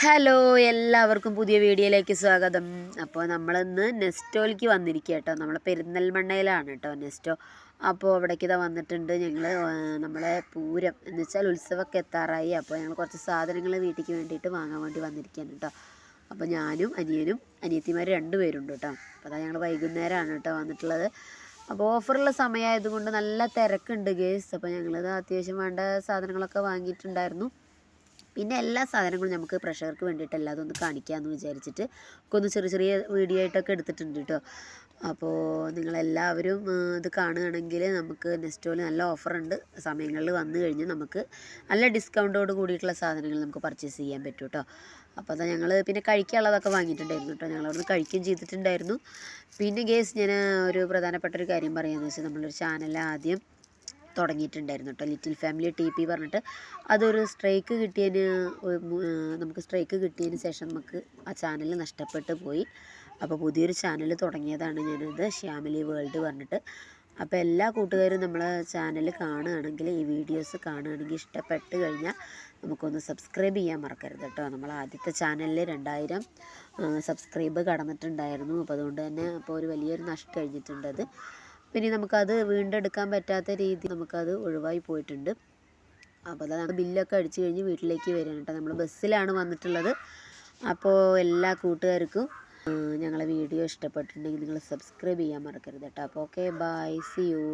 Hello, എല്ലാവർക്കും പുതിയ വീഡിയോയിലേക്ക് സ്വാഗതം. അപ്പോൾ നമ്മളിന്ന് നെസ്റ്റോയിലേക്ക് വന്നിരിക്കുക കേട്ടോ. നമ്മളെ പെരിന്തൽമണ്ണയിലാണ് കേട്ടോ നെസ്റ്റോ. അപ്പോൾ അവിടേക്ക് ഇതാ വന്നിട്ടുണ്ട് ഞങ്ങൾ. നമ്മളെ പൂരം എന്ന് വെച്ചാൽ ഉത്സവമൊക്കെ എത്താറായി. അപ്പോൾ ഞങ്ങൾ കുറച്ച് സാധനങ്ങൾ വീട്ടിലേക്ക് വേണ്ടിയിട്ട് വാങ്ങാൻ വേണ്ടി വന്നിരിക്കുകയാണ് കേട്ടോ. അപ്പോൾ ഞാനും അനിയനും അനിയത്തിമാർ 2 പേരുണ്ട് കേട്ടോ. അപ്പോൾ അതാ ഞങ്ങൾ വൈകുന്നേരമാണ് കേട്ടോ വന്നിട്ടുള്ളത്. അപ്പോൾ ഓഫറുള്ള സമയമായതുകൊണ്ട് നല്ല തിരക്കുണ്ട് ഗേസ്. അപ്പോൾ ഞങ്ങളിത് അത്യാവശ്യം വേണ്ട സാധനങ്ങളൊക്കെ വാങ്ങിയിട്ടുണ്ടായിരുന്നു. പിന്നെ എല്ലാ സാധനങ്ങളും നമുക്ക് പ്രഷർക്ക് വേണ്ടിയിട്ട് എല്ലാതും ഒന്ന് കാണിക്കാമെന്ന് വിചാരിച്ചിട്ട് ഒന്ന് ചെറിയ ചെറിയ വീഡിയോ ആയിട്ടൊക്കെ എടുത്തിട്ടുണ്ട് കേട്ടോ. അപ്പോൾ നിങ്ങളെല്ലാവരും ഇത് കാണുകയാണെങ്കിൽ നമുക്ക് നെസ്റ്റോയിൽ നല്ല ഓഫറുണ്ട്. സമയങ്ങളിൽ വന്നു കഴിഞ്ഞ് നമുക്ക് നല്ല ഡിസ്കൗണ്ടോട് കൂടിയിട്ടുള്ള സാധനങ്ങൾ നമുക്ക് പർച്ചേസ് ചെയ്യാൻ പറ്റും കേട്ടോ. അപ്പോൾ അതാ ഞങ്ങൾ പിന്നെ കഴിക്കാനുള്ളതൊക്കെ വാങ്ങിയിട്ടുണ്ടായിരുന്നു കേട്ടോ. ഞങ്ങൾ അവിടുന്ന് കഴിക്കുകയും ചെയ്തിട്ടുണ്ടായിരുന്നു. പിന്നെ ഗേസ് ഞാൻ ഒരു പ്രധാനപ്പെട്ട ഒരു കാര്യം പറയാമെന്ന് വെച്ചാൽ നമ്മളൊരു ചാനൽ ആദ്യം തുടങ്ങിയിട്ടുണ്ടായിരുന്നു കേട്ടോ, ലിറ്റിൽ ഫാമിലി TP പറഞ്ഞിട്ട്. അതൊരു സ്ട്രൈക്ക് കിട്ടിയതിന് നമുക്ക് സ്ട്രൈക്ക് കിട്ടിയതിന് ശേഷം നമുക്ക് ആ ചാനൽ നഷ്ടപ്പെട്ട് പോയി. അപ്പോൾ പുതിയൊരു ചാനൽ തുടങ്ങിയതാണ് ഞാനിത്, ശ്യാമിലി വേൾഡ് പറഞ്ഞിട്ട്. അപ്പോൾ എല്ലാ കൂട്ടുകാരും നമ്മളെ ചാനൽ കാണുകയാണെങ്കിൽ, ഈ വീഡിയോസ് കാണുകയാണെങ്കിൽ ഇഷ്ടപ്പെട്ട് കഴിഞ്ഞാൽ നമുക്കൊന്ന് സബ്സ്ക്രൈബ് ചെയ്യാൻ മറക്കരുത് കേട്ടോ. നമ്മൾ ആദ്യത്തെ ചാനലിൽ 2000 സബ്സ്ക്രൈബ് കടന്നിട്ടുണ്ടായിരുന്നു. അപ്പോൾ അതുകൊണ്ട് തന്നെ അപ്പോൾ ഒരു വലിയൊരു നഷ്ടം കഴിഞ്ഞിട്ടുണ്ടത്. പിന്നെ നമുക്കത് വീണ്ടെടുക്കാൻ പറ്റാത്ത രീതി നമുക്കത് ഒഴിവായി പോയിട്ടുണ്ട്. അപ്പോൾ അതാണ് ബില്ലൊക്കെ അടിച്ചു കഴിഞ്ഞ് വീട്ടിലേക്ക് വരികയാണ് കേട്ടോ. നമ്മൾ ബസ്സിലാണ് വന്നിട്ടുള്ളത്. അപ്പോൾ എല്ലാ കൂട്ടുകാർക്കും ഞങ്ങളെ വീഡിയോ ഇഷ്ടപ്പെട്ടിട്ടുണ്ടെങ്കിൽ നിങ്ങൾ സബ്സ്ക്രൈബ് ചെയ്യാൻ മറക്കരുത് കേട്ടോ. അപ്പോൾ ഓക്കെ, ബൈ, സി യു.